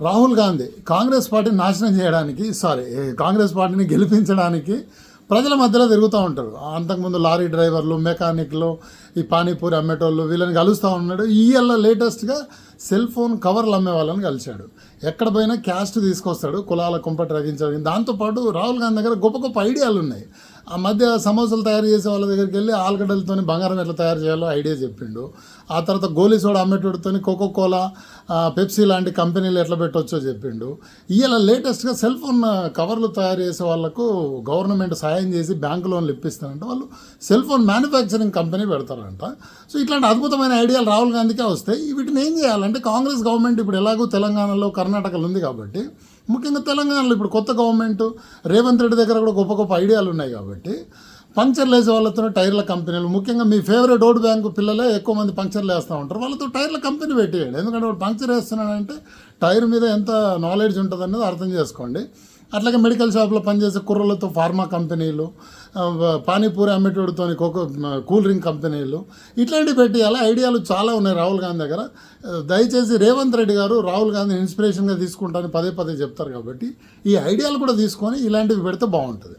రాహుల్ గాంధీ కాంగ్రెస్ పార్టీని నాశనం చేయడానికి కాంగ్రెస్ పార్టీని గెలిపించడానికి ప్రజల మధ్యలో తిరుగుతూ ఉంటారు. అంతకుముందు లారీ డ్రైవర్లు, మెకానిక్లు, ఈ పానీపూరి అమ్మేటోళ్ళు వీళ్ళని కలుస్తూ ఉన్నాడు. ఈయల్ల లేటెస్ట్గా సెల్ ఫోన్ కవర్లు అమ్మే వాళ్ళని కలిశాడు. ఎక్కడ పోయినా క్యాస్ట్ తీసుకొస్తాడు, కులాల కుంపటి రగించడానికి. దాంతోపాటు రాహుల్ గాంధీ దగ్గర గొప్ప గొప్ప ఐడియాలు ఉన్నాయి. ఆ మధ్య సమోసాలు తయారు చేసే వాళ్ళ దగ్గరికి వెళ్ళి ఆలుగడ్డలతో బంగారం ఎట్లా తయారు చేయాలో ఐడియా చెప్పిండు. ఆ తర్వాత గోలీ సోడా అమ్మేటోడితో కోకోకోలా, పెప్సీ లాంటి కంపెనీలు ఎట్లా పెట్టవచ్చో చెప్పిండు. ఇవాళ లేటెస్ట్గా సెల్ ఫోన్ కవర్లు తయారు చేసే వాళ్ళకు గవర్నమెంట్ సాయం చేసి బ్యాంకు లోన్లు ఇప్పిస్తారంట. వాళ్ళు సెల్ ఫోన్ మ్యానుఫ్యాక్చరింగ్ కంపెనీ పెడతారంట. సో ఇట్లాంటి అద్భుతమైన ఐడియాలు రాహుల్ గాంధీకే వస్తాయి. వీటిని ఏం చేయాలంటే కాంగ్రెస్ గవర్నమెంట్ ఇప్పుడు ఎలాగో తెలంగాణలో, కర్ణాటకలో ఉంది కాబట్టి, ముఖ్యంగా తెలంగాణలో ఇప్పుడు కొత్త గవర్నమెంట్ రేవంత్ రెడ్డి దగ్గర కూడా గొప్ప గొప్ప ఐడియాలు ఉన్నాయి కాబట్టి పంక్చర్లు వేసే వాళ్ళతో టైర్ల కంపెనీలు, ముఖ్యంగా మీ ఫేవరెట్ ఓటు బ్యాంకు పిల్లలే ఎక్కువ మంది పంక్చర్లు వేస్తూ ఉంటారు, వాళ్ళతో టైర్ల కంపెనీ పెట్టేయండి. ఎందుకంటే వాడు పంక్చర్ వేస్తున్నాడంటే టైర్ మీద ఎంత నాలెడ్జ్ ఉంటుంది అనేది అర్థం చేసుకోండి. అట్లాగే మెడికల్ షాప్లో పనిచేసే కుర్రలతో ఫార్మా కంపెనీలు, పానీపూరి అమ్మేటోడితో కూల్ డ్రింక్ కంపెనీలు, ఇట్లాంటివి పెట్టేయాలి. ఐడియాలు చాలా ఉన్నాయి రాహుల్ గాంధీ దగ్గర. దయచేసి రేవంత్ రెడ్డి గారు రాహుల్ గాంధీ ఇన్స్పిరేషన్గా తీసుకుంటారని పదే పదే చెప్తారు కాబట్టి ఈ ఐడియాలు కూడా తీసుకొని ఇలాంటివి పెడితే బాగుంటుంది.